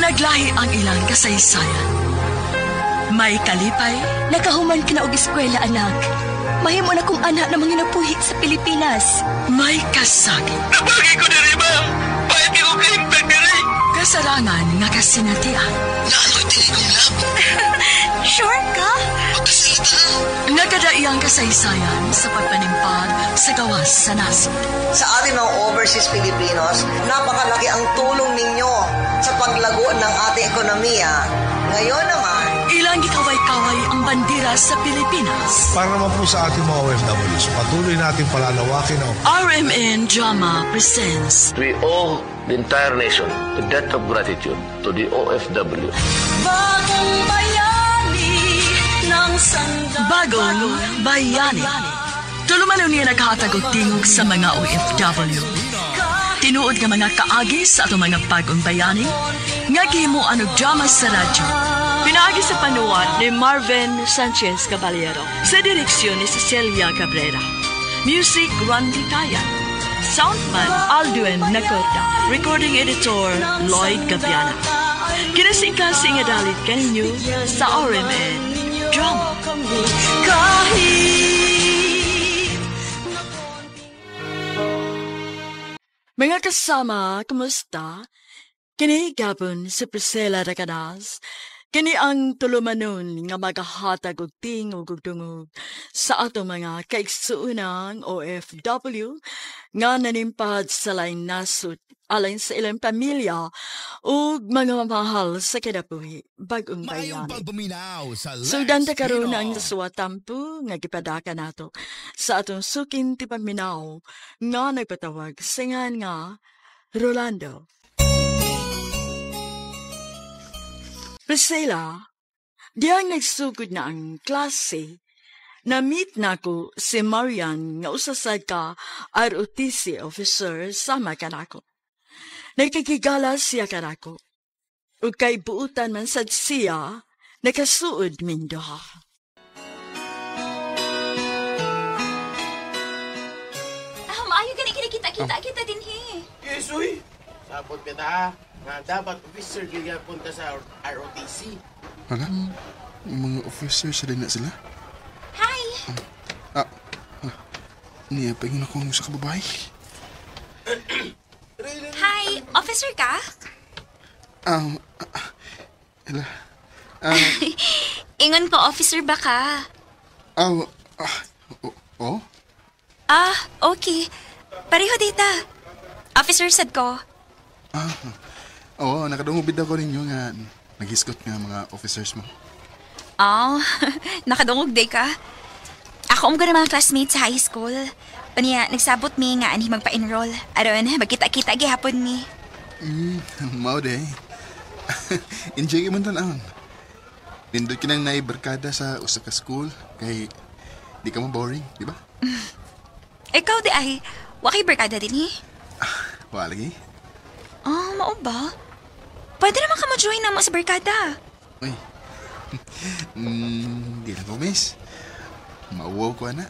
naglahi ang ilang kasaysayan. May kalipay, nakahuman ka na og eskwela, anak. Mahimo na kong anak na manginapuhi sa Pilipinas. may kasakit, Napagay ko diri, ma'am. Bakit ko ka-impact diri? kasarangan nga kasinatian. Naano'y tinig kong lab. Sure ka? Pagkasalita. Nagkadaiyang kasaysayan sa pagpanimpag sa gawas sa nasod. Sa ating mga overseas Filipinos, napakalaki ang tulong ninyo sa paglago ng ating ekonomiya. Ngayon naman, Ilang gikaway-kaway ang bandera sa Pilipinas. Para naman po sa ating mga OFWs, patuloy natin palalawakin ang RMN Drama presents We owe the entire nation a debt of gratitude to the OFW. Bagong Bayani ng Sandata. Bagong Bayani. Tulumanon niya naghatag og tingog sa mga OFW. Tinuod nga mga kaagi sa ato mga bagong bayani, nga gihimuan og drama sa radyo. Pinaagi sa panuwan ni Marvin Sanchez Caballero. Sa direksyon ni Cecilia Cabrera. Music, Randy Tayan. Soundman, Alduen Nacorda. Recording editor, Lloyd Gabiana. Kinasing-kasing nga dalit kaninyo sa RMN Drama. Mga kasama, kumusta? Kini gabon si Priscilla Rakadas. Kini ang tulumanon nga magahatag og tingog ug dungog sa ato mga kaigsuunang OFW nga nanimpad sa laing nasud alay sa ilang pamilya ug mga mahal sa kinabuhi bagong bayani. Sudan ta karon ang suwatampo nga gipadaka nato sa atong sukin ti paminaw nga nagpatawag singan nga Rolando. Priscilla, diyang nagsugod na ang klase, na-meet na ko si Marian nga usasad ka ROTC officer sama ka nako. Nagkikigala siya ka nako. Ug kay buutan man sad siya, nakasuod min duha. Maayo gani kita kita din he. Yes, uy. Sabot kita ha. Nga dapat officer kaya punta sa ROTC. Hala? Mga officer sila na sila? Hi. Niya, pahingin ako sa kababae. Hi, officer ka? Hala. Ingon ko, officer ba ka? Oh? Okay. Pareho dita. Officer sad ko. Oo, nakadungubid ako ninyo nga nag-escort nga mga officers mo. Nakadungog day ka. Ako ko ng mga classmates sa high school. Paniya, nagsabot mi nga ani magpa-enroll. Aron, magkita-kita gihapon mi. Mao day. Enjoy ka man tanawon. Nindot ka nang naibarkada sa usa ka school kay di ka mo boring, di ba? Ikaw di ay, wakay barkada din Wala lagi. Mao ba? Pwede naman ka ma-join na mo sa barkada. Uy. Di lang ko, miss. Mauwaw ko, ana.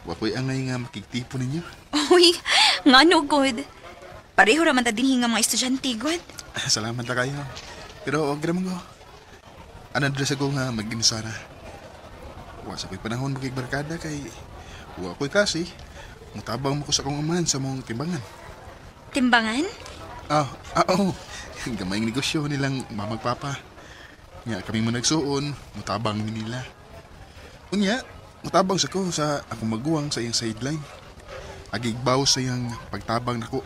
Wakoy angay nga makiktipo ninyo. Uy, nga no good. Pareho raman ta din nga mga estudyante, good. Salamat na kayo. Pero huwag naman ko. Anadres ako nga mag-inisara. Wasa ko'y panahon makikbarkada kay wakoy kasi mutabang mo ko sa kong amahan sa mong timbangan. Timbangan? Oo. Gamay ng negosyo nilang mamagpapa. Nga kami mo nagsuon, mutabang nila. Unya, mutabang sa ko sa akong maguwang sa iyang sideline. Agigbaw sa iyang pagtabang nako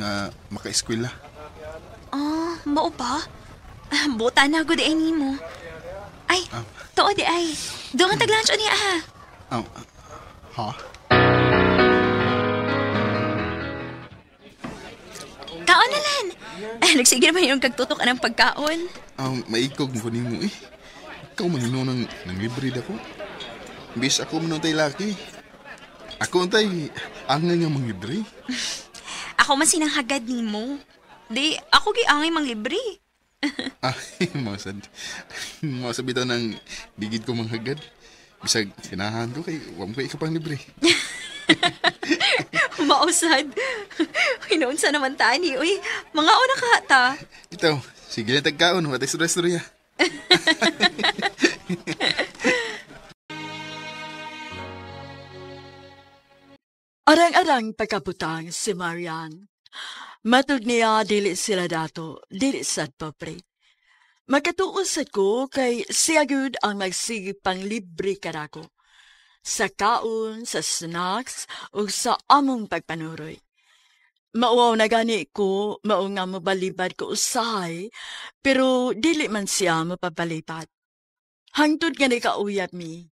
nga maka-eskwela. Mao ba? Buta na good ay mo. Ay, too di ay. Doon ang tag-lunch o niya Ha? Kaon na lan. Nagsige naman yung kagtutok ng pagkaon. Maikog ko nimo eh. Ikaw manino nang libre dako. Bis ako manutay laki. Ako untay angay nga manglibre. Ako man sinang hagad nimo. Di, ako giangay mang libre. Mausad bitaw ng digid ko manghagad. Bisag sinahan ko kay wam ko ikapang libre. Mausad. Hinoon sa naman tani. Uy, mga una ka ta. Ito, Sige na tagkaon, watay istorya-istorya. Arang-arang pagkabutang si Marian. Matod niya dili sila dato, dili sad papre. Makatuusad ko kay siya gud ang magsigipang libre kanako. Sa kaon, sa snacks, o sa among pagpanuroy. Mauaw na gani ko, mao nga mabalibad ko usahay, pero dili man siya mapapalipad. Hangtod nga ni kauyab mi.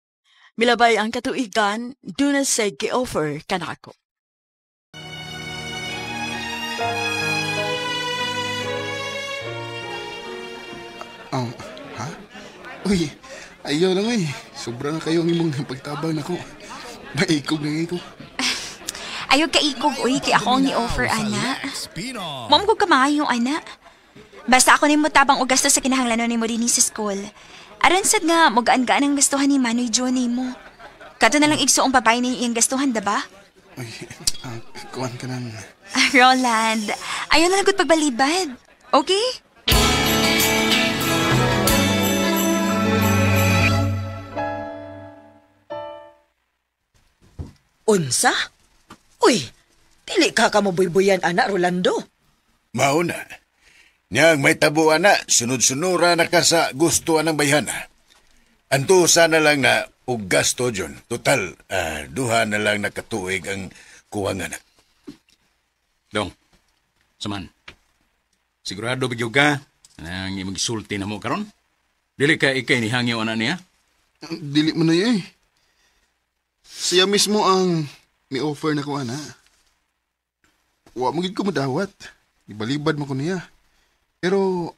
Milabay ang katuigan, doon na say gi-offer kanako. Ha? Uy, ayaw lang ay. Sobra na kayo ang imong pagtabang ako. Maikog na ko. Ayaw ka ikog, uy, kay ako ang ni-offer, ana. Mom ko kamayo, ana. Basta ako ni mo tabang o gasto sa kinahanglanon ni mo rin sa school. Aron sad nga, magaan-gaan ang gastuhan ni Manoy Johnny mo. Kato na lang igsoong babae ni iyang gastuhan, diba? Uy, kuwan ka nang... Roland, ayaw na lang pagbalibad. Okay? Unsa? Uy, dili ka kamabuybuyan, ana, Rolando. Mauna. Niyang may tabo, ana, sunod-sunura na ka sa gusto anang bayhana. Anto sana lang na og gasto dyon. Total, duha na lang nakatuig ang kuwangan. Dong, saman. Sigurado bigyo ka nang imagsulti na mo karon? Dili ka ikay ni hangyo ana niya? Dili mo na eh. Siya mismo ang mi-offer na ko, ana. Wa mo gid ko madawat. Ibalibad mo ko niya. Pero,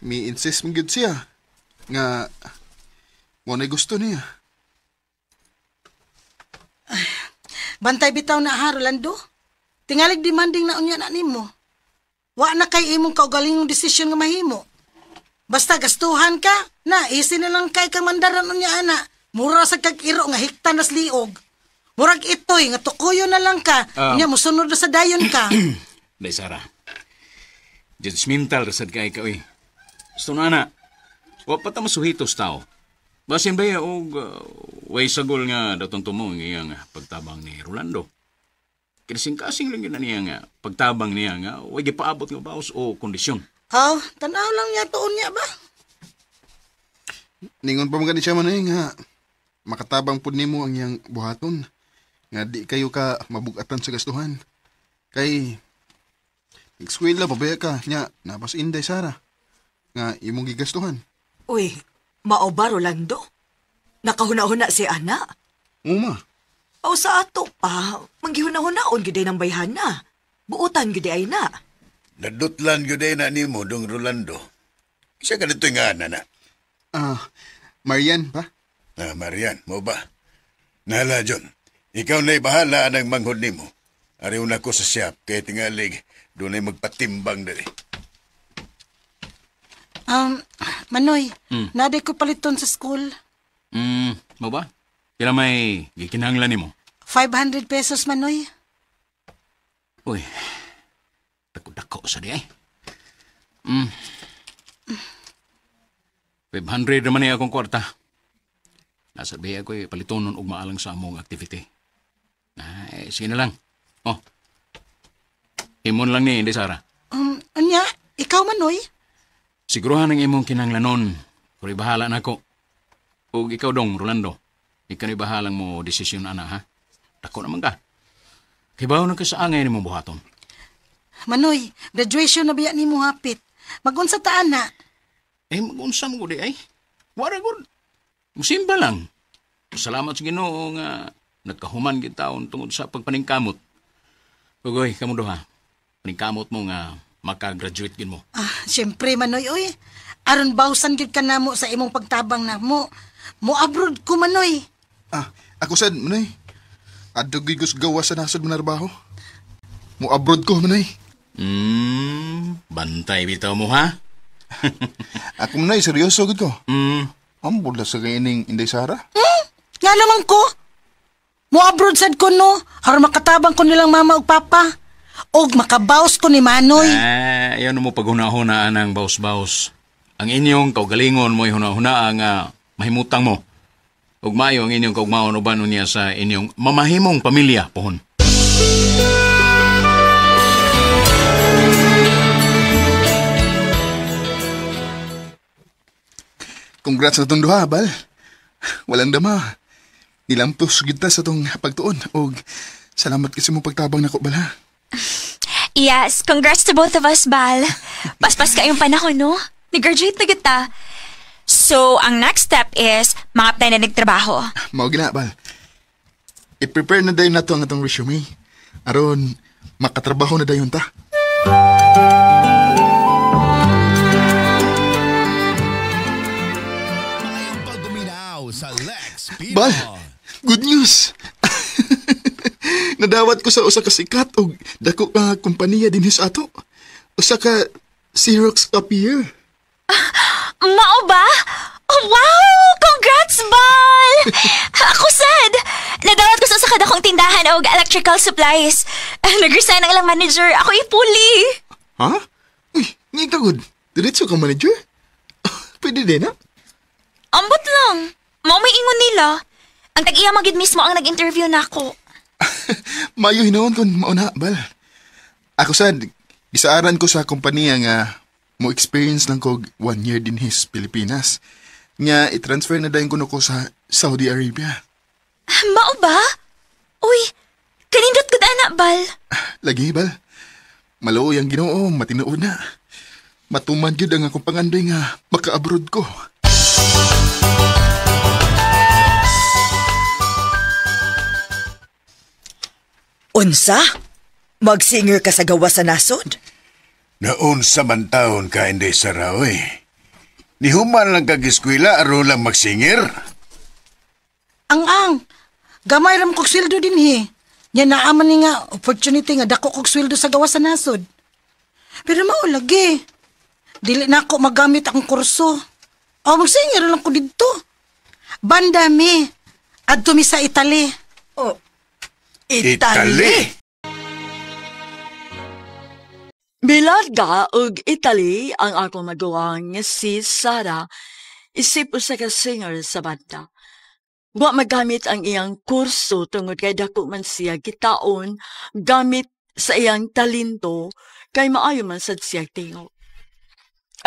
mi-insist mo gid siya. Nga, mo na gusto niya. Bantay bitaw na ha, Rolando. Tingalig demanding na unya na nimo. Wa na kay imong kaugalingong desisyon nga mahimo. Basta gastuhan ka, na easy na lang kay kamandaran unya, ana. Mura sa kag-iro nga hiktan nas liog. Murag itoy nga tukuyo na lang ka. Unya musunod na sa dayon ka. Day Sara. Judgmental rasad kay ka, uy. Gusto na na. Wa pa ta masuhitos tao. Basin ba og way sagol nga datong tumo ngayang pagtabang ni Rolando. Kasing-kasing lang yun na niya nga pagtabang niya nga way gipaabot nga baos o kondisyon. Tanaw lang niya tuon niya ba? Ningon pa mga siya man nga makatabang pud nimo ang iyang buhaton. Nga di kayo ka mabugatan sa gastuhan. Kay nag-eskwela, pabaya ka. Nya, napas Inday, Sara. Nga, imong gigastuhan. Uy, mao ba, Rolando? Nakahuna-huna si Ana? Uma. O sa ato pa, manggihuna-hunaon giday ng bayhana. Buutan giday ay na. Nadutlan giday na nimo, dong Rolando. Siya ka dito nga, nana. Marian, pa? Marian, mo ba? Nala, John. Ikaw na'y bahala anang manghod nimo. Ariw na ko sa shop, kaya tingalig, doon ay magpatimbang dali. Manoy, naday ko paliton sa school. Mo ba? Kila may gikinahanglan nimo? 500 pesos, Manoy. Uy, dako-dako sa di ay. 500 naman niya akong kwarta. Nasa biya ko palitonon og maalang sa among activity. Sige na lang. Imon lang ni, hindi Sara. Anya, ikaw, Manoy? Siguruhan ang imong kinanglanon. Kung bahala na ako. O ikaw dong, Rolando. Ikaw ni bahalang mo desisyon, ana, ha? Dako naman ka. Kibaw na ka sa angay ni mong buhaton. Manoy, graduation na biya ni mo hapit. Magunsa taan na. Magunsa mo di ay. Wara gud. Musimba lang. Salamat sa Ginoo nga nagkahuman kita tungod sa pagpaningkamot. Ugoy, kamo duha. Paningkamot mo nga maka-graduate gid mo. Siyempre, Manoy, uy. Aron bawsan gid ka namo sa imong pagtabang na mo. Mo abroad ko, Manoy. Ako sad, Manay. Adog gigos gawa sa nasod mo narbaho. Mo abroad ko, Manay. Bantay bitaw mo, ha? Ako, Manay, seryoso gud ko. Ambod na sa kaining Inday Sara. Nga naman ko. Mo abroad sad ko, no? Aron makatabang ko nilang mama ug papa. og makabaws ko ni Manoy. Ayaw na mo paghuna-hunaan ng baus-baus. Ang inyong kaugalingon mo'y huna-hunaan nga mahimutang mo. Ug maayo ang inyong kaugmaon uban niya sa inyong mamahimong pamilya pohon. Congrats na itong duha, Bal. Walang dama. Nilampos kita sa itong pagtuon. O salamat kasi mo pagtabang na ko, Bal, ha? Yes, congrats to both of us, Bal. Paspas ka yung panahon, no? Nag-graduate na kita. So, ang next step is, mga na nagtrabaho. Mao gina, Bal. I-prepare na dayon nato ang atong resume. Aron, makatrabaho na dayon ta. Bal, good news! Nadawat ko sa usa ka sikat o dako ka kompanya din sa ato. Usa ka Xerox copier. Mao ba? Oh, wow! Congrats, Bal! Ako sad! Nadawat ko sa usa ka dakong tindahan og electrical supplies. Nag-resign ang ilang manager. Ako ipuli. Ha? Uy, hindi ka good. Diretso ka manager? Pwede din, ha? Ambot lang. Mao may ingon nila. Ang tag-iya magid mismo ang nag-interview nako. Mayo hinoon kon mauna, Bal. Ako sad, gisaaran ko sa kompanya nga mo experience lang ko 1 year din his Pilipinas. Nga i-transfer na dayon ko sa Saudi Arabia. Mao ba? Uy, kanindot gud ana, Bal. Lagi, Bal. Maluoy ang Ginoo, matinood na. Matuman gyud ang akong pangandoy nga maka-abroad ko. Unsa? Mag-singer ka sa gawa sa nasod? Naunsa man taon ka hindi saraw eh. Nihuman lang kag-eskwela aron lang magsinger. Ang gamay ram kog sweldo din he. Nya naaman ni nga opportunity nga dako kog sweldo sa gawa sa nasod. Pero mao lagi. Dili na ako magamit ang kurso. O magsinger lang ko didto. Banda mi. Adto mi sa Italy. Oh, Italy? Bilarga og Italy ang akong maguwang nga si Sara, isip usa ka singer sa banda. Wa magamit ang iyang kurso tungod kay dako man siya gitaon gamit sa iyang talento kay maayo man sad siya tingo.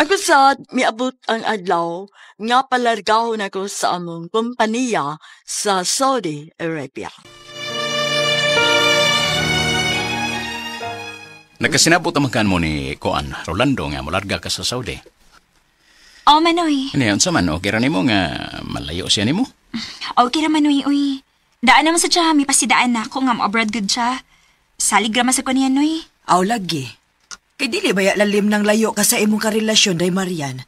Ako sad miabot ang adlaw nga palargahon ako sa among kompanya sa Saudi Arabia. Nagkasinabot ang makan mo ni Koan, Rolando, nga mularga ka sa Saudi. Oh, Manoy. Ano yun sa man, okay rin mo nga malayo siya ni mo? Okay naman, uy. Daan naman sa siya, may pasidaan na ako nga mo-abroad good siya. Salig raman sa ko niya, uy. Aw, lagi. Kay dili baya lalim ng layo ka sa imong karelasyon, day Marian.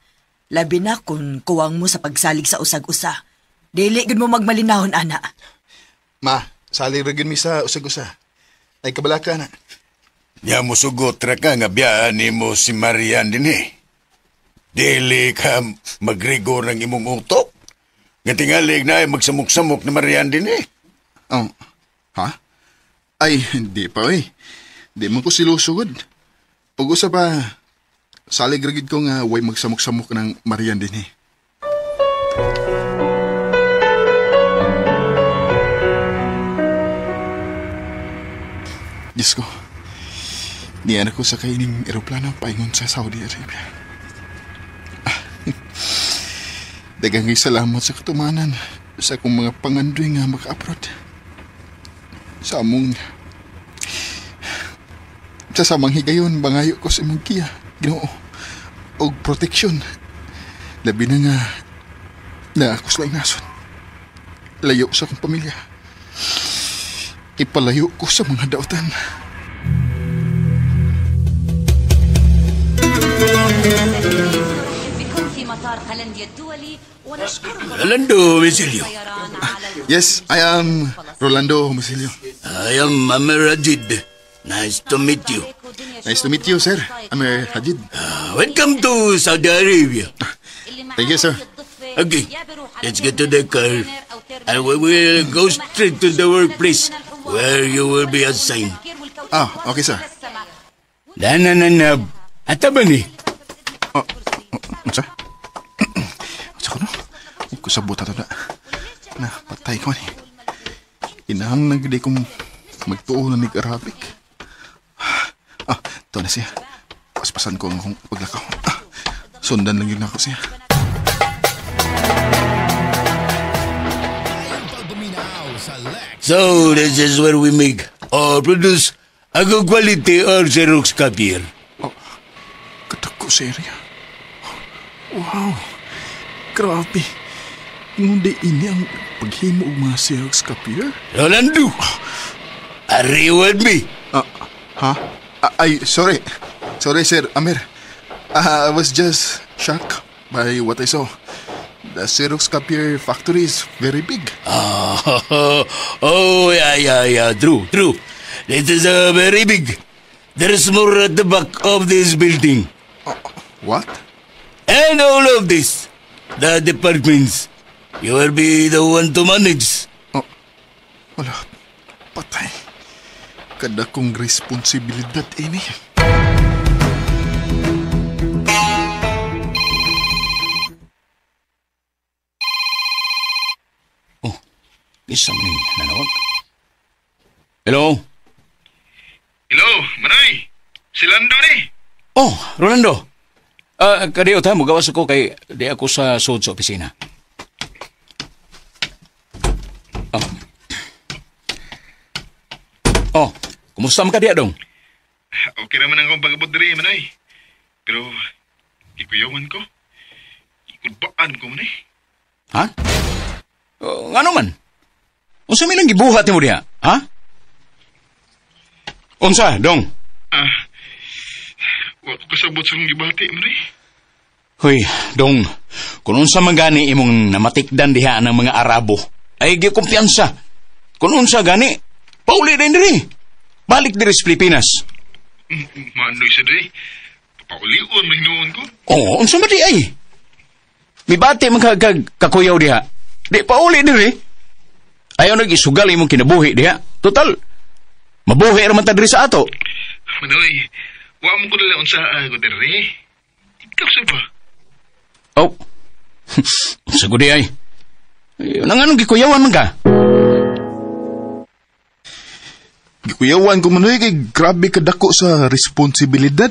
Labi na kung kuwang mo sa pagsalig sa usag-usa. Dili gud mo magmalinahon, ana. Ma, salig rin mi sa usag-usa. Ay kabalaka na. Nya mo sugot ra ka nga biyaan nimo si Marian din eh. Dili ka magrigor ng imong utok. Nga tingalig na ay magsamok-samok na Marian din eh. Oh, ha? Ay, hindi pa eh. Di mo ko silusugod. Pag-usa pa, salig ragid ko nga way magsamok-samok ng Marian din eh. Diyos ko, diyan ako sa kaining eroplano paingon sa Saudi Arabia. Daghang salamat sa katumanan sa akong mga pangandoy nga maka-abroad. Sa among sa samang higayon, bangayo ko sa imong kiya, Ginoo, og proteksyon. Labi na nga na ako sa nasod. Layo sa akong pamilya. Ipalayo ko sa mga dautan. Rolando Homicilio. Yes, I am Rolando Homicilio. I am Amir Hajid. Nice to meet you. Nice to meet you, sir. Amir Hajid. Welcome to Saudi Arabia. Thank you, sir. Okay, let's get to the car. And we will go straight to the workplace where you will be assigned. Ah, okay, sir. Nanananab. Ata ba ni? Unsa? Unsa ko no? Huwag ko sabot ato na patay ko ni. Inahang nang gede kong magtuo na Arabic. Ito na siya. Paspasan ko ang akong paglakaw. Sundan lang yun ako siya. So, this is where we make or produce a good quality or Xerox copier. Katako, serya. Wow. Grabe. Ngunde ini ang paghimo og mga Xerox copier? Rolando, reward me. Sorry. Sorry, Sir Amir. I was just shocked by what I saw. The Xerox copier factory is very big. Yeah. True. It is very big. There is more at the back of this building. What? And all of this, the departments, you will be the one to manage. Wala. Patay. Kada kong responsibilidad ini. Isang ni nanawag. Hello? Hello, Manoy. Si Lando ni. Oh, Rolando. Kadiyo tayo, magawas ako kay di ako sa sud sa opisina. Kumusta man ka diya dong? Okay naman ang akong pag-abot diri, Manoy. Pero, ikuyawan ko. Ikudbaan ko, Manoy. Ha? Ano man? Unsa may nang gibuhat mo diha? Ha? Unsa, dong? Wa ko kasabot sa akong gibati, Manoy. Hoy, dong, kung unsa man gani imong namatikdan diha ng mga Arabo, ay gikumpiyansa. Kung unsa gani, pauli din diri. Balik diri sa Pilipinas. Manoy sa diri. Paulion, mahinuon ko. Unsa man di ay? Mibati man kakuyaw diha. Di pauli diri. Ayaw nag-isugal imong kinabuhi diha. Total, mabuhi raman ta diri sa ato. Manoy, wa mo ko nila unsa ako diri. Ikaw sa ba? Sa gudi ay. Nanganong gikuyawan man ka? Gikuyawan ko Manoy kay grabe kadako sa responsibilidad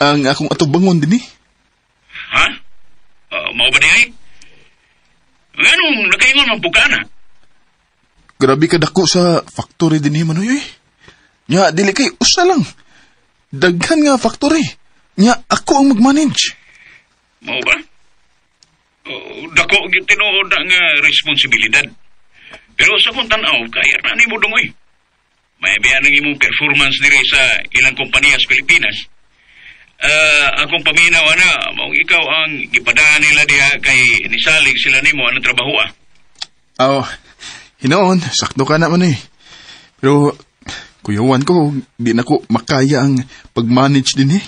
ang akong atubangon din eh. Ha? Mao ba di ay? Anong nakaingon man po ka na? Grabe kadako sa factory din eh Manoy eh. Nya dili kay usa lang. Daghan nga factory. Nya ako ang mag-manage. Mao ba? Dako gyud tinuod nga responsibilidad. Pero sa kung tan-aw kaya na nimo dungoy. May biyan ang imong performance diri sa ilang kompanya sa Pilipinas. Akong paminaw na, maong ikaw ang gipadaan nila diha kay nisalig sila nimo anong trabaho hinoon, sakto ka naman eh. Pero, kuyawan ko, di na ko makaya ang pag-manage din eh.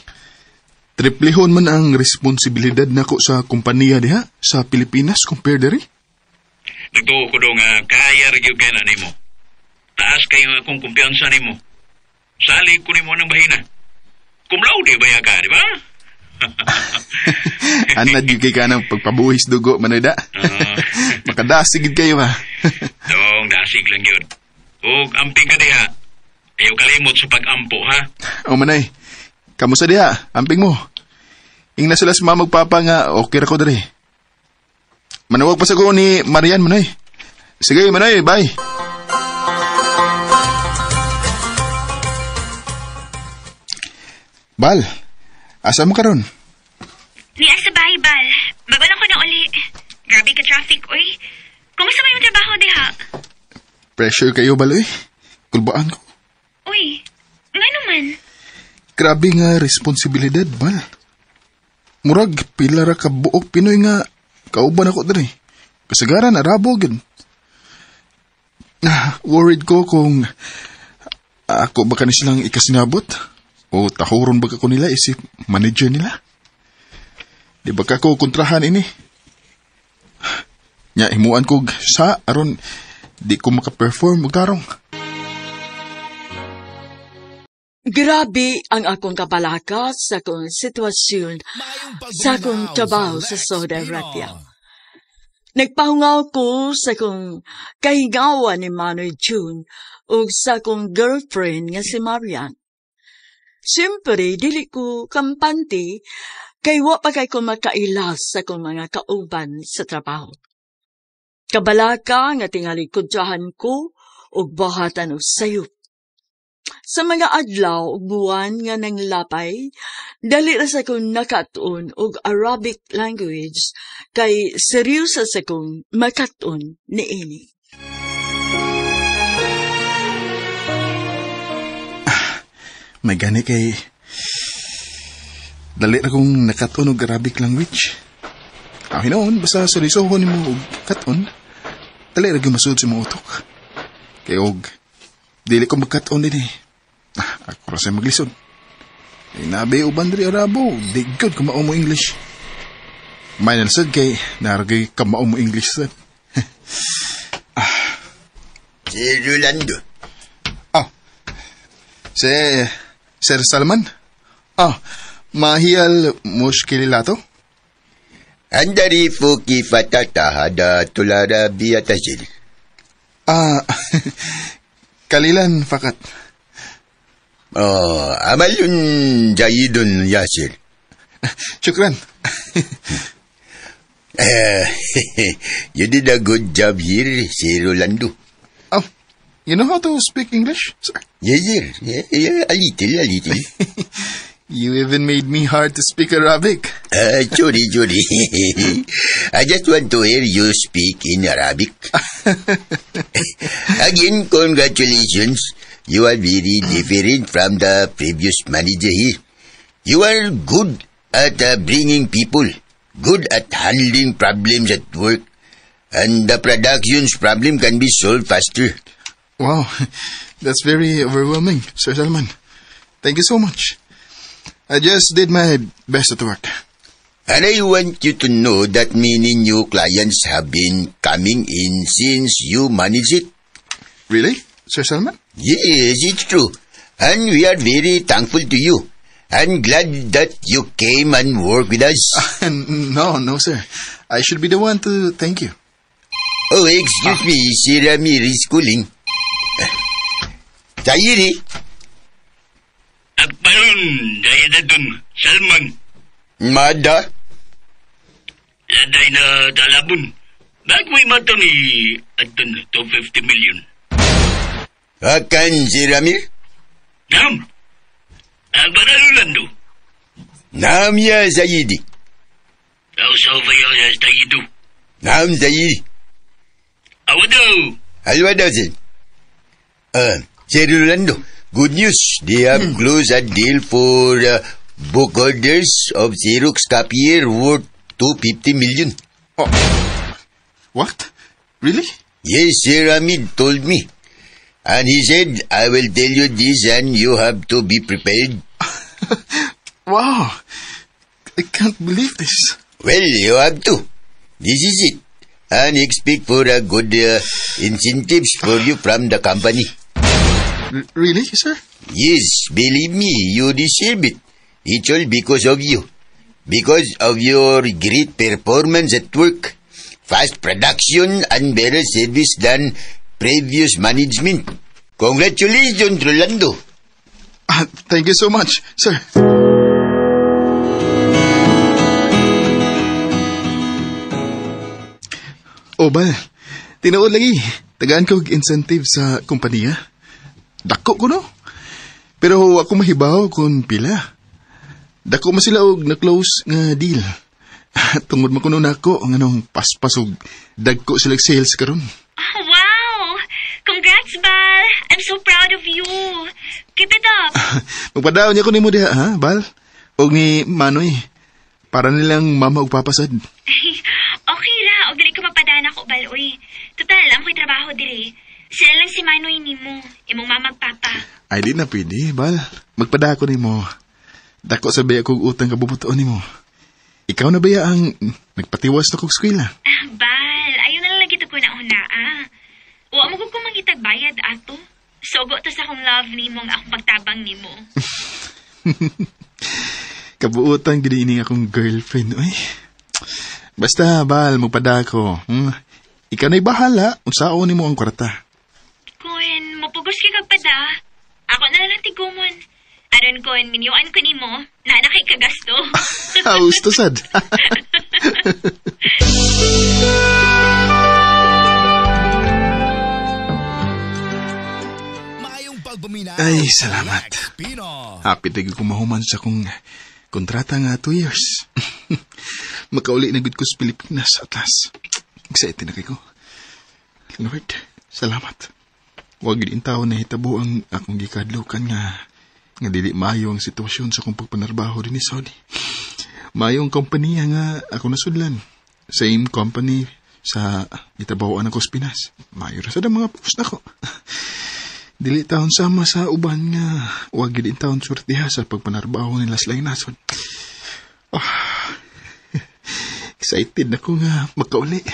Triplehon man ang responsibilidad nako sa kompanya diha sa Pilipinas compare diri. Nagtuo ko daw nga kaya rin yung kaya na nimo. Taas kayo akong kumpiyansa nimo. Salig ko nimo ng bahina. Cum laude baya ka, di ba? Anad yung kay ka ng pagpabuhis dugo, Manoy da. Makadasigid kayo ha. Dong, dasig lang yun. Huwag amping ka diha. Ayaw kalimot sa pag-ampo, ha? Manoy, kamusta diha? Amping mo. Ing nasulas magpapa nga okay ra ko diri. Manawag pa sa ko ni Marian, Manoy. Sige, Manoy, bye. Bal, asa mo karon? Niya sa bahay, Bal. Bago ko na uli. Grabe ka traffic, oy. Kumusta ba yung trabaho diha? Pressure kayo, Bal, eh. Kulbaan ko. Uy, nga naman. Grabe nga responsibilidad, Bal. Murag, pila ra ka buok Pinoy nga kauban ako diri. Kasagaran, Arabo, gid. Worried ko kung ako baka ni silang ikasinabot. O tahuron ba ko nila isip manager nila? Di ba ka ko kontrahan ini? Nya himuan ko sa aron di ko maka-perform og tarong. Grabe ang akong kabalaka sa akong sitwasyon sa akong trabaho sa Saudi Arabia. Nagpahungaw ko sa akong kahingawan ni Manoy June o sa akong girlfriend nga si Marian. Siyempre, dili ko kampante kay wa pa kay ko makailas sa akong mga kauban sa trabaho. Kabalaka nga tingali kudyahan ko o bahatan o sayop. Sa mga adlaw ug buwan nga nanglapay, dali ra sa kong nakatuon og Arabic language kay seryosa sa kong makatuon niini. May gani kay dali ra kong nakatuon og Arabic language. Hinoon, basta seryosohon mo og katon, dali ra gyud masud sa mga utok. Kay og dili ko magkaton din eh. Ako ra sa maglisod. Nabi uban diri Arabo, di good ko mao mo English. May nalsad kay naragay ka mao mo English sad. Si Rolando. Sir Salman? Mahiyal mushkililato? Andari fuki fatata hada tulara biatasil. Kalilan fakat. Amalun jayidun Yasir. Shukran. You did a good job here, si Rolando. You know how to speak English, sir? Yes, sir. Yeah, a little. You even made me hard to speak Arabic. Sorry. I just want to hear you speak in Arabic. Again, congratulations. You are very different from the previous manager here. You are good at bringing people, good at handling problems at work, and the production's problem can be solved faster. Wow, that's very overwhelming, Sir Salman. Thank you so much. I just did my best at work. And I want you to know that many new clients have been coming in since you manage it. Really, Sir Salman? Yes, it's true. And we are very thankful to you. And glad that you came and worked with us. No, sir. I should be the one to thank you. Oh, excuse me, si Ramir is calling. Tahiri? Agparon, dahil na dun, Salman. Mada? Laday na talabon. Bakit mo imato ni Adton 250 million? Akan si Ramir? Nam? Agbaralulando? Nam ya Zayidi. Kausawa ya Zayidu. Nam Zayidi. Awadaw. Alwadaw sin. Sir Rolando, good news. They have closed a deal for book orders of Xerox copier worth 250 million. Oh. What? Really? Yes, Sir Hamid told me. And he said, I will tell you this and you have to be prepared. Wow. I can't believe this. Well, you have to. This is it. And expect for a good incentives for you from the company. Really, sir? Yes, believe me, you deserve it. It's all because of you. Because of your great performance at work. Fast production and better service than previous management. Congratulations, Rolando. Thank you so much, sir. Bal, tinuod lagi. Tagaan ko incentive sa kumpanya. Dako ko, no? Pero ako mahibaw kung pila. Dako man sila og na-close nga deal. Tungod makuno na ako ang anong paspasog dagko sila sales karon. Oh, wow! Congrats, Bal! I'm so proud of you. Keep it up. Magpadaw niya ko ni mo diha, ha, Bal? Og ni Manoy. Para nilang mama og papasad. Okay ra, og dili ko mapadana ko, Bal, uy. Total, ang ko'y trabaho diri. Sila lang si Manoy ni mo, imong mama papa. Ay, di na pwede, Bal. Magpada ko ni mo. Dako sa baya kong utang kabubutoon ni mo. Ikaw na baya ang nagpatiwas na kong skwela. Bal, ayaw na lang lagi ito ko na una, ah. O, mo ko mangitag bayad ato. Sugo to sa akong love nimo nga akong pagtabang nimo. Kabuutan gini ini akong girlfriend, oy. Basta, Bal, magpada ko. Ikaw na'y bahala, unsaon nimo ang kwarta. Kun, mapugos ka kagpada. Ako na lang tigumon. Aron kun, minyuan ko nimo, na kay kagasto. Gusto sad. Ay, salamat. Happy tayo kumahuman sa kong kontrata nga 2 years. Makauli na good ko sa Pilipinas at last. Excited na kayo. Lord, salamat. Huwag din tao na hitabo ang akong gikadlukan nga dili maayo ang sitwasyon sa kong pagpanarbaho din ni Saudi. Maayo ang kompanya nga ako nasudlan. Same company sa itabawaan ako sa Pinas. Maayo ra sa mga post na ko. Dili taon sama sa uban nga huwag din taon surtiha sa pagpanarbaho nila sa nasod. Excited na ko nga makauli.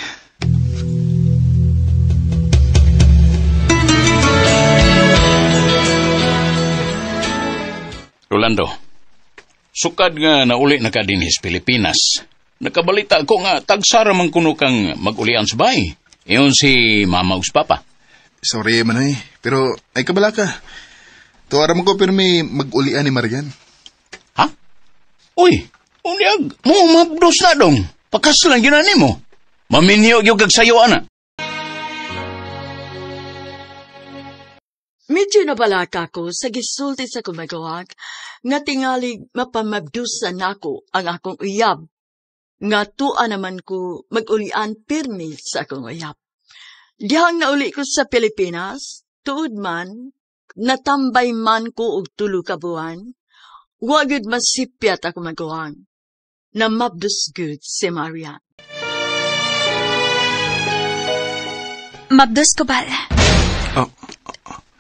Rolando, sukad nga nauli na ka din sa Pilipinas. Nakabalita ko nga tagsara man kuno kang mag-ulian sa bahay. Iyon si Mama us Papa. Sorry man ay, pero ay kabala ka. Tuwara mo ko pero may mag-ulian ni Marian. Ha? Uy, unyag mo mabdos na dong. Pakas lang ginani mo. Maminyo yung kagsayo, ana. Medyo nabalaka ko sa gisulti sa kumagawag nga tingalig mapamabdusan nako ang akong uyab. Nga tuan naman ko mag-ulian pirmi sa akong uyab. Dihang nauli ko sa Pilipinas, tuod man, natambay man ko og 3 ka buwan, wagud masipyat ako magawang, na mabdus good si Marian. Mabdus ko, Bal.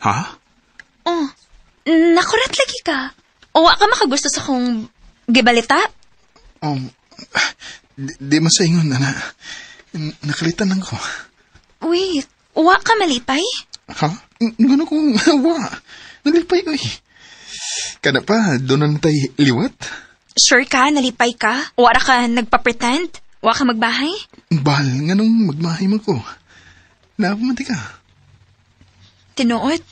Ha? Oh, nakurat lagi ka. O wa ka makagusto sa kong gibalita? Di masaingon, ana. Nakalitan lang ko. Wait, wa ka malipay? Ha? Gano'n kong wa. Nalipay ko eh. Kana pa, doon na tayo liwat? Sure ka, nalipay ka? Wara ka nagpa-pretend? Wa ka magbahay? Bal, nga nung magmahay mo ko. Napamanti ka. Tinuot?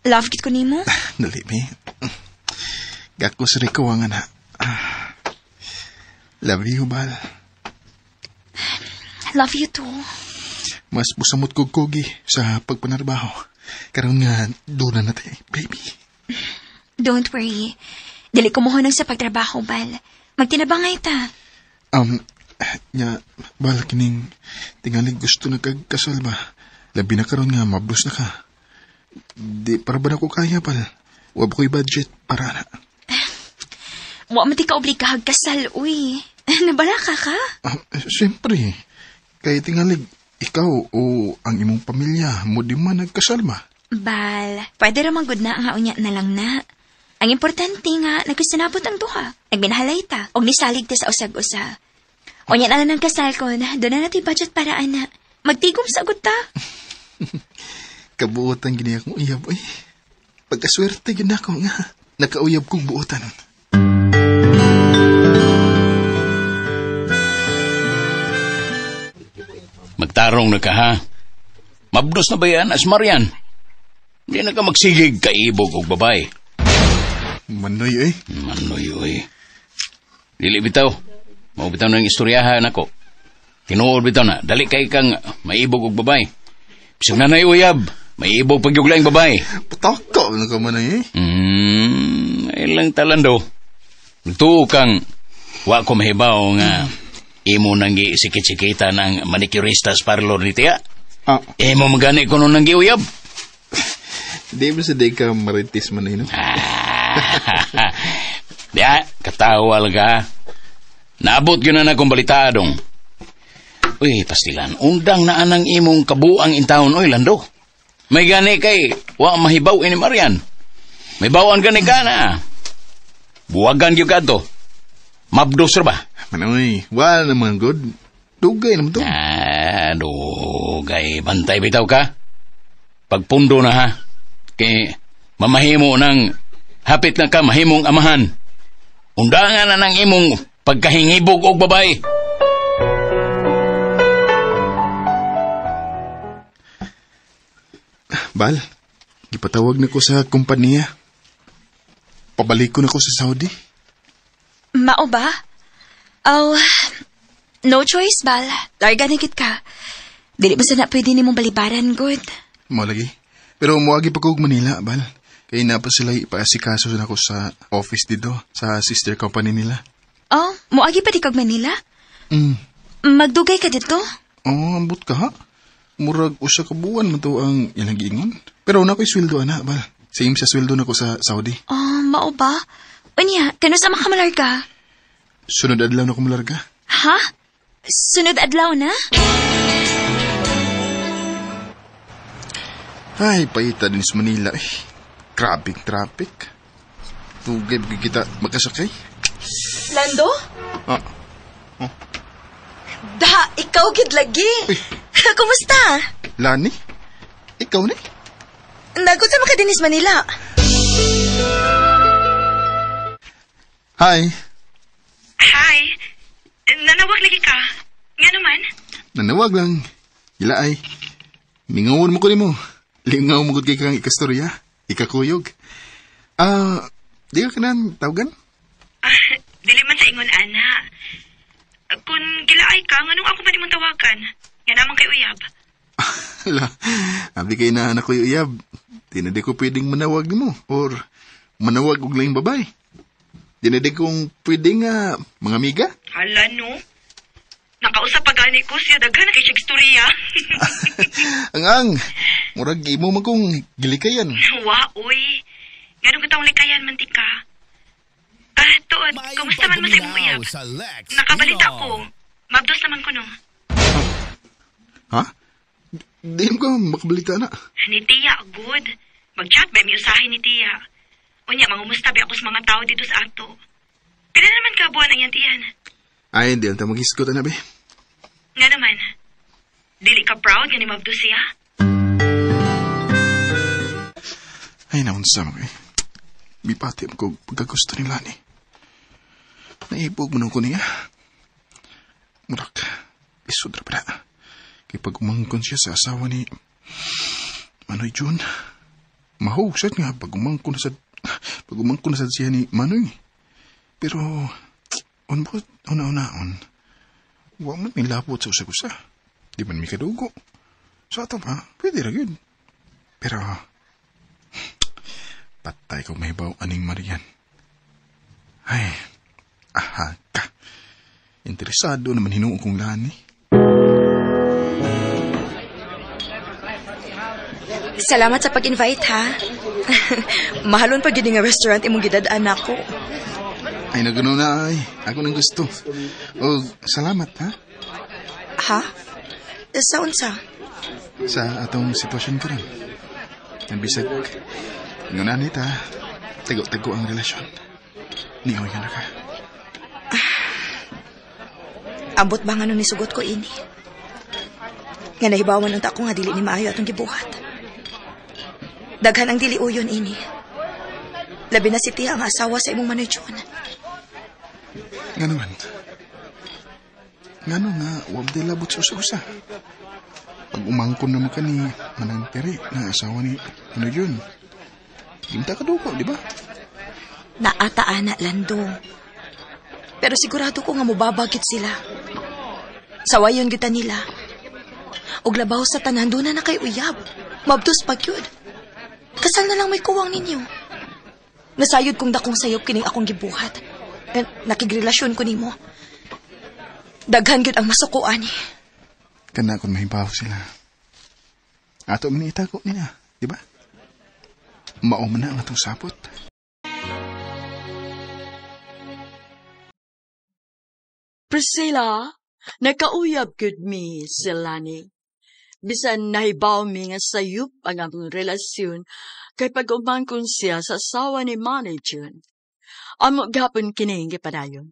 Love kit ko nimo? Nalipay. Gako sa Rico ang ana. Love you, Bal. Love you too. Mas busamot ko kogi sa pagpanarbaho. Karon nga, doon na tayo, baby. Don't worry. Dili ko mohonong sa pagtrabaho, Bal. Magtinabangay ta. Bal, kining tingalig gusto na kagkasal ba? Labi na karon nga, mablos na ka. Di, para ba na ko kaya, Bal? Wab ko'y budget para na. Wa mati ka obligahag kasal, uy. Nabala ka ka? Siyempre. Kaya tingalig, ikaw o ang imong pamilya mo di man nagkasal ba? Bal, pwede ramang good na nga unya na lang na. Ang importante nga, nagkasanabot ang duha. Nagbinahalay ta, o nisalig ta sa usag-usa. Unya na lang ng kasal ko na, doon na natin budget para ana. Magtigom sa agot ta. Kabuotan gini akong uyab, oy. Pagkaswerte gina ko nga, nakauyab kong buotan. Magtarong na ka, ha? Mabdos na ba yan, as Marian? Hindi na ka magsigig kaibog o babae. Manoy, eh. Manoy, eh. Dili bitaw. Mau bitaw na yung istoryahan ako. Tinuod bitaw na, dali kay kang maibog o babae. Bisag na uyab, maibog pagyugla yung babae. Patakaw na ka man, eh. Ilang talando. Nagtuo kang, wa ko mahibaw nga, imo nang sikit-sikita ng manicuristas parlor ni Tia. Imo magani ko nung nang giuyab. Di ba sa day ka maritis man na Diya, katawal ka. Naabot yun na akong balitadong. Uy, pastilan, undang na anang imong kabuang intawon, oy, Lando. May gani kay, wa mahibaw ini Marian. May bawaan gani ka na. Buwagan yung kanto. Mabdos ba? Manoy, wala naman good. Dugay naman to. Dugay. Bantay bitaw ka. Pagpundo na ha. Kay mamahimo ng hapit na ka mahimong amahan. Undangan na ng imong pagkahingibog og babae. Bal, ipatawag na ko sa kumpanya. Pabalik ko na ko sa Saudi. Mao ba? Oh, no choice, Bal. Larga na gid ka. Dili ba sana pwede nimong balibaran, good? Mo lagi. Pero muagi pa ko og Manila, Bal. Kaya na pa sila ipaasikaso na ko sa office dito, sa sister company nila. Oh, muagi pa di kag Manila? Magdugay ka dito? Oh, ambot ka ha? Murag usa ka buwan man to ang ilang giingon. Pero na ko'y sweldo, ana, Bal. Same sa sweldo na ko sa Saudi. Oh, mao ba? Unya, kano sa makamalarga? Sunod adlaw na ko malarga. Ha? Sunod adlaw na? Ay, paita din sa Manila eh. Grabing traffic. Tugay bigay kita magkasakay. Lando? Ah. Da, ikaw gid lagi. Kumusta? Lani? Ikaw ni? Nagot sa makadinis Manila. Hi. Hi. Nanawag lagi ka. Nga naman? Nanawag lang. Ila ay. Mingawon mo ko ni mo. Lingaw mo kay kang ikastorya. Ikakuyog. Di ka kanan tawagan? Dili man sa ingon, ana. Kung gilaay ka, nganong ako pa nimong tawagan? Nga naman kay Uyab. Hala, abi kay na anak ko yung Uyab. Di na di ko pwedeng manawag mo. Or manawag og laing babay. Di na di kong pwedeng mga amiga. Hala, no? Nakausap pa gani ko siya. Daghan na kay siya istorya. Ang murag imo man kong gilikayan. Wa, uy. Ganun ka taong likayan, mantika. Tuod, kumusta man mo sa imong Uyab? Nakabalita ko. Mabdos naman ko, no? Ha? Di ko makabalita na. Ni Tia, good. Mag-chat ba may usahin ni Tia? Unya, mangumusta ba ako sa mga tao dito sa ato? Pila naman ka buwan ang yan, Tiyan? Ay, hindi lang mag-iskot na, be. Nga naman, dili ka proud nga ni Mabdos siya? Ay, naunsa mo kay. Bipati ko pagkagusto ni Lani. Naibog mo nung ko niya. Murak, isudra pa na. Kaya pag umangkon siya sa asawa ni Manoy Jun, mahusat nga pag umangkon na sa siya ni Manoy. Pero, una-unaon, huwag man may lapot sa usa-usa. Di man may kadugo. Sa ato pa, pwede ra yun. Pero, patay ko mahibaw aning Marian. Ay, aha ka. Interesado naman hinuong kong Lani. Salamat sa pag-invite, ha? Mahalon pa gini nga restaurant imong gidadaan ako. Ay, nagano na ay. Ako nang gusto. O, salamat, ha? Ha? Sa unsa? Sa atong sitwasyon ko rin. Nabisag, ngunanit, ha? Tago-tago ang relasyon. Nihoy ka na ka. Ambot ba nga nung nisugot ko ini? Nga nahibawan ng tako nga dili ni maayo atong gibuhat. Daghan ang dili uyon ini. Labi na si Tia ang asawa sa imong Manoy Jun. Nga naman. Nga nga, huwag di labot sa usa-usa. Pag umangkon naman ka ni Manang Peri na asawa ni Manoy Jun, hinta ka duko, di ba? Naataan na, Lando. Pero sigurado ko nga mubabagit sila. Sawayon kita nila. Og labaw sa tanan doon na kay Uyab. Mabdos pag yun. Kasal na lang may kuwang ninyo. Nasayod kong dakong sayop kining akong gibuhat. Nakigrelasyon ko nimo. Daghan gyud ang masukuan ni. Kana kon mahibaw sila. Ato man itago nila, di ba? Mao man na ang atong sapot. Priscilla, nakauyab gud mi si Lani. Bisan nahibaw mi nga sayup ang among relasyon kay pag-umangkon siya sa asawa ni Manager. Amo gapon kining gipadayon.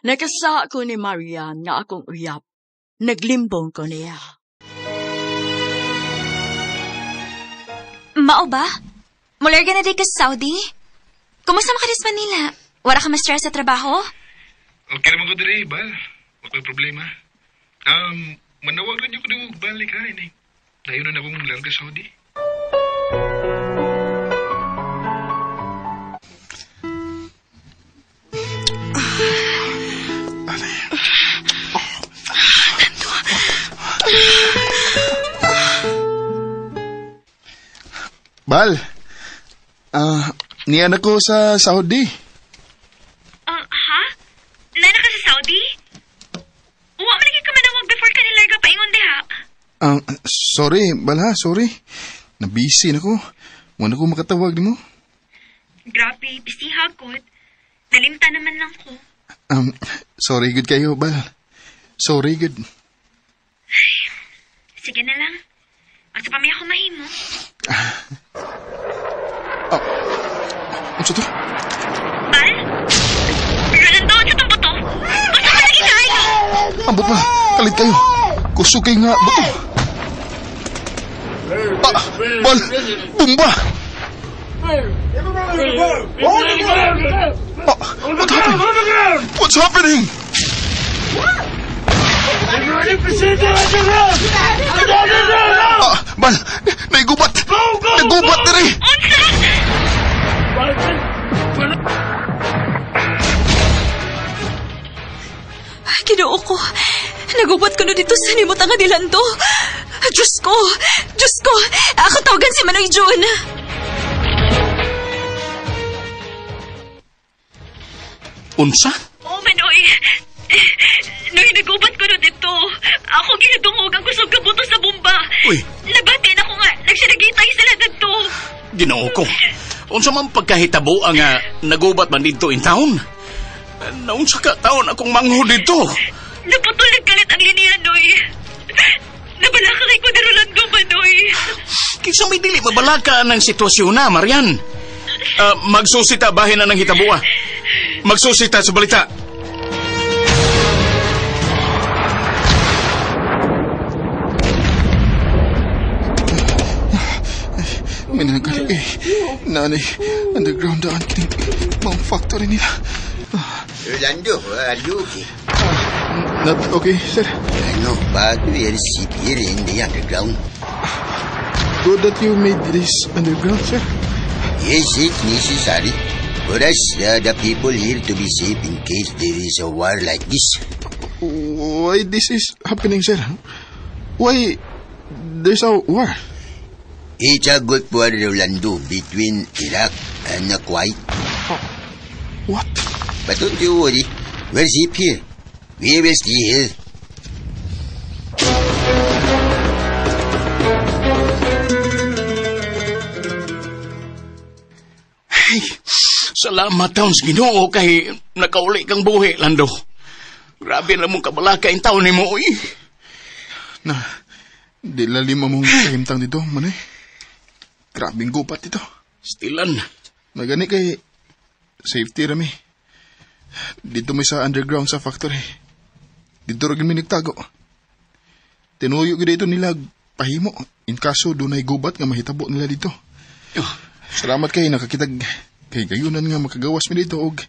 Nakasa ko ni Marian nga akong uyab. Naglimbong ko niya. Mao ba? Mularga na day ka sa Saudi? Kumusta mo ka sa Manila? Wala ka ma-stress sa trabaho? Okay naman ko diri, Bal. Okay problema. Manawag rin yung ko din balik ha, ini. Dayo na akong larga Saudi. Bal, niyan ako sa Saudi. Ha? Nana ka sa Saudi? Uwa man lagi ka manawag before ka nilarga paingon diha. Sorry, Bal ha, sorry. Nabisi na ko. Wala ko makatawag ni mo. Grabe, busy hagod. Nalimta naman lang ko. Sorry good kayo, Bal. Sorry good. Sige na lang. Asa pa may ako mahimo? Ano to? Bal? Rolando, ano itong buto? Gusto ka lagi kayo! Ambot na, kalit kayo. Gusto kayo nga, buto. Bal, bumba! What's happening? Bal, naigubat! Naigubat na rin! Ay, Ginoo ko. Nagubat ko na dito sa nimot ang Adilando. Diyos ko! Diyos ko! Ako tawagan si Manoy June. Unsa? Oh, Manoy. Noy, nagubat ko na dito. Ako ginadungog ang kusog kabuto sa bomba. Uy. Nabati na ko nga. Nagsinagitay sila dito. Ginoo ko. Unsa man pagkahitabo ang nagubat man dito in town? Naunsa ka taon akong manghod dito? Naputol nagkalit ang linya, Noy. Nabalakakay ko ni Rolando, Manoy. Kisa may dili mabalaka ng sitwasyon na, Marian. Magsusita bahin na ng hitabua. Magsusita sa balita. May nanagali Nanay, underground daan kining mga factory nila. Rolando, are you okay? Not okay, sir. No, but we are sick here in the underground. Good that you made this underground, sir. Yes, it's necessary. For us, the people here to be safe in case there is a war like this. Why this is happening, sir? Why there's a war? It's a good war, Rolando, between Iraq and Kuwait. What? But don't you worry. We're safe here. We will stay here. Hey, salamat taon sa Ginoo kay nakauli kang buhi, Lando. Grabe na mong kabalaka yung taon ni mo, Di lalim mong kahimtang dito, Manoy. Grabing gupat dito. Stilan. Nagani kay safety rami. Dito may sa underground sa factory. Dito rin may nagtago. Tinuyo gina ito nila pahimo. In kaso doon ay gubat nga mahitabo nila dito. Salamat kay nakakitag kay gayunan nga makagawas mi dito og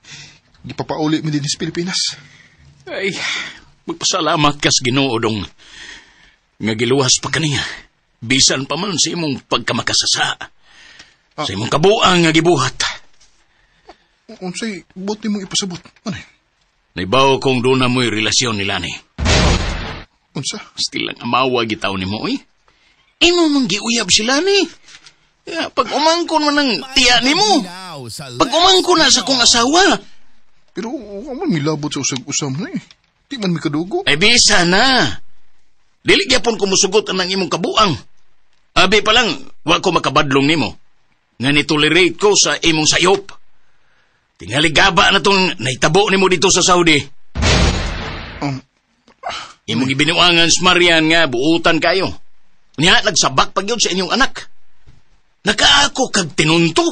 gipapauli mi din sa Pilipinas. Ay, magpasalamat kas Ginoo dong. Nga giluwas pa kaniya. Bisan pa man sa imong pagkamakasasa. Sa imong kabuang nga gibuhat. Unsay buti mong ipasabot, Manoy? Naibaw kong doon na mo'y relasyon nila ni. Unsa? Stilang amawa gitaw ni mo, Imo mong giuyab sila ni. Pag umangkon man ng tiya ni mo. Pag umangkon na sa kong asawa. Pero man milabot sa usag-usam na Di man mi kadugo. Ay bisa na. Dili gyapon ko musugot ang imong kabuang. Abi pa lang, wa ko makabadlong nimo. Nga ni-tolerate ko sa imong sayop. Tingali gaba na tong naitabo nimo dito sa Saudi. Imong ibinuangan sa Marian nga buutan kayo. Niya nagsabak pag yun sa inyong anak. Nakaako kag tinunto.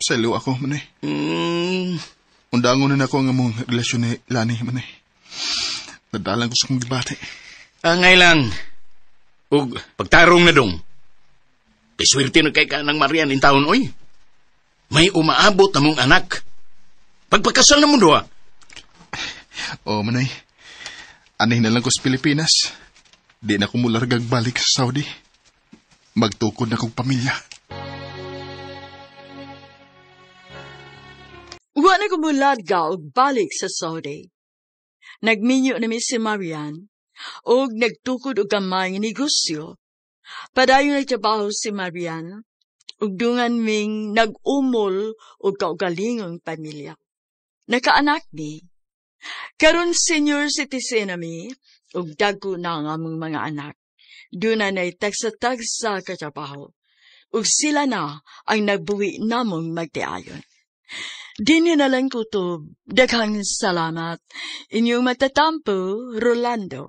Salo ako, Manoy. Undangon na ako ang among relasyon ni Lani, Manoy. Nadalang ko sa kong debate. Angay lang. Ug pagtarong na dong. Kay swerte na kay ka ng Marian in taon, oy. May umaabot na mong anak. Pagpagkasal na mo doa. Oo, Manay. Anay na lang ko sa Pilipinas. Di na ko mulargang balik sa Saudi. Magtukod na kong pamilya. Wa na kumularga og balik sa Saudi. Nagminyo na mi si Marian og nagtukod og gamay nga negosyo. Padayon nagtrabaho si Marian ug dungan ming nag-umol og kaugalingong pamilya. Nakaanak ni. Karon senior citizen na mi ug dagko na ang among mga anak. Duna na'y tagsa-tagsa katrabaho ug sila na ang nagbuwi namong magtiayon. Dini na lang kutob. Daghang salamat. Inyong matatampo, Rolando.